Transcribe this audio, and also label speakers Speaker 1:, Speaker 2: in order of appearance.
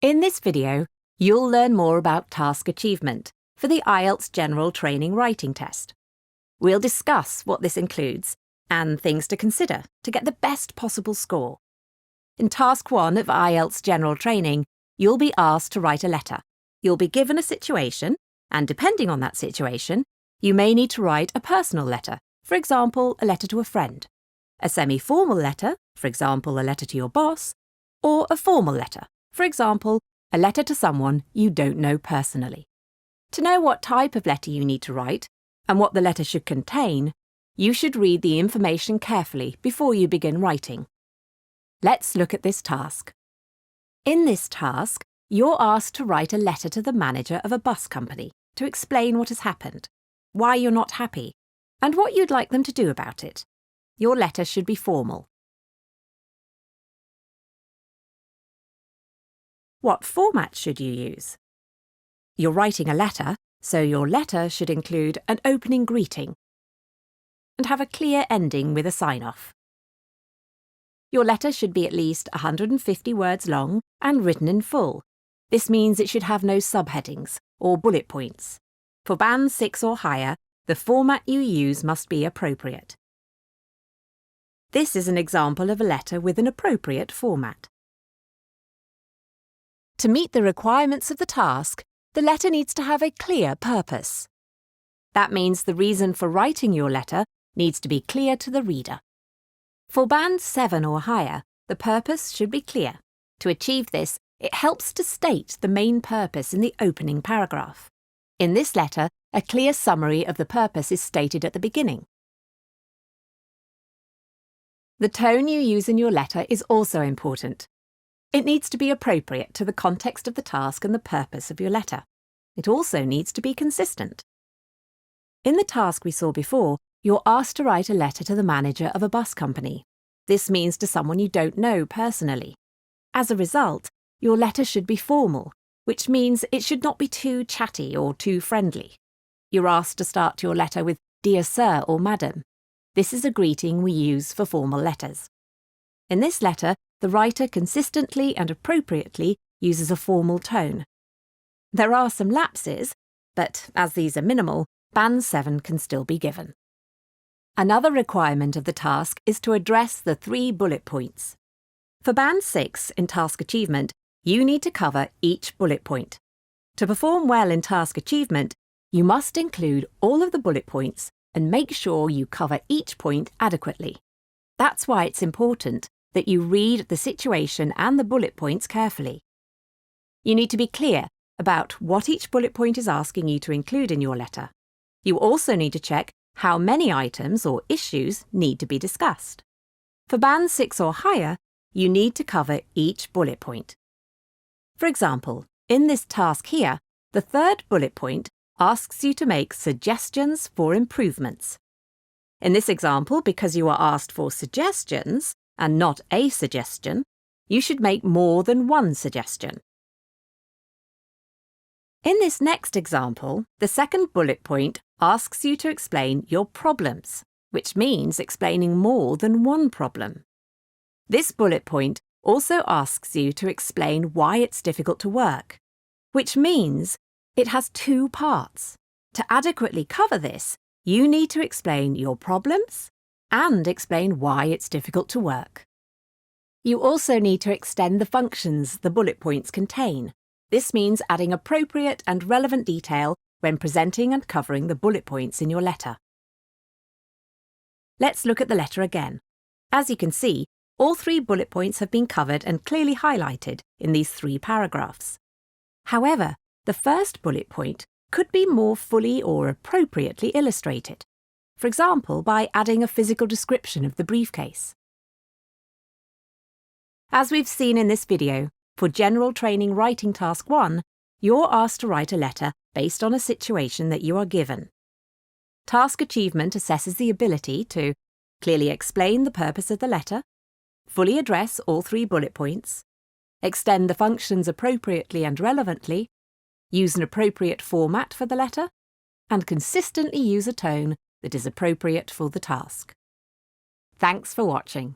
Speaker 1: In this video, you'll learn more about task achievement for the IELTS General Training Writing Test. We'll discuss what this includes and things to consider to get the best possible score. In Task 1 of IELTS General Training, you'll be asked to write a letter. You'll be given a situation, and depending on that situation, you may need to write a personal letter, for example, a letter to a friend, a semi-formal letter, for example, a letter to your boss, or a formal letter, for example, a letter to someone you don't know personally. To know what type of letter you need to write and what the letter should contain, you should read the information carefully before you begin writing. Let's look at this task. In this task, you're asked to write a letter to the manager of a bus company to explain what has happened, why you're not happy, and what you'd like them to do about it. Your letter should be formal. What format should you use? You're writing a letter, so your letter should include an opening greeting and have a clear ending with a sign-off. Your letter should be at least 150 words long and written in full. This means it should have no subheadings or bullet points. For Band 6 or higher, the format you use must be appropriate. This is an example of a letter with an appropriate format. To meet the requirements of the task, the letter needs to have a clear purpose. That means the reason for writing your letter needs to be clear to the reader. For Band 7 or higher, the purpose should be clear. To achieve this, it helps to state the main purpose in the opening paragraph. In this letter, a clear summary of the purpose is stated at the beginning. The tone you use in your letter is also important. It needs to be appropriate to the context of the task and the purpose of your letter. It also needs to be consistent. In the task we saw before, you're asked to write a letter to the manager of a bus company. This means to someone you don't know personally. As a result, your letter should be formal, which means it should not be too chatty or too friendly. You're asked to start your letter with "Dear Sir" or "Madam." This is a greeting we use for formal letters. In this letter, the writer consistently and appropriately uses a formal tone. There are some lapses, but as these are minimal, Band 7 can still be given. Another requirement of the task is to address the 3 bullet points. For Band 6 in Task Achievement, you need to cover each bullet point. To perform well in Task Achievement, you must include all of the bullet points and make sure you cover each point adequately. That's why it's important that you read the situation and the bullet points carefully. You need to be clear about what each bullet point is asking you to include in your letter. You also need to check how many items or issues need to be discussed. For Band 6 or higher, you need to cover each bullet point. For example, in this task here, the 3rd bullet point asks you to make suggestions for improvements. In this example, because you are asked for suggestions and not a suggestion, you should make more than one suggestion. In this next example, the 2nd bullet point asks you to explain your problems, which means explaining more than one problem. This bullet point also asks you to explain why it's difficult to work, which means it has 2 parts. To adequately cover this, you need to explain your problems and explain why it's difficult to work. You also need to extend the functions the bullet points contain. This means adding appropriate and relevant detail when presenting and covering the bullet points in your letter. Let's look at the letter again. As you can see, all 3 bullet points have been covered and clearly highlighted in these 3 paragraphs. However, the 1st bullet point could be more fully or appropriately illustrated, for example, by adding a physical description of the briefcase. As we've seen in this video, for General Training Writing Task 1, you're asked to write a letter based on a situation that you are given. Task Achievement assesses the ability to clearly explain the purpose of the letter, fully address all 3 bullet points, extend the functions appropriately and relevantly, use an appropriate format for the letter, and consistently use a tone that is appropriate for the task. Thanks for watching.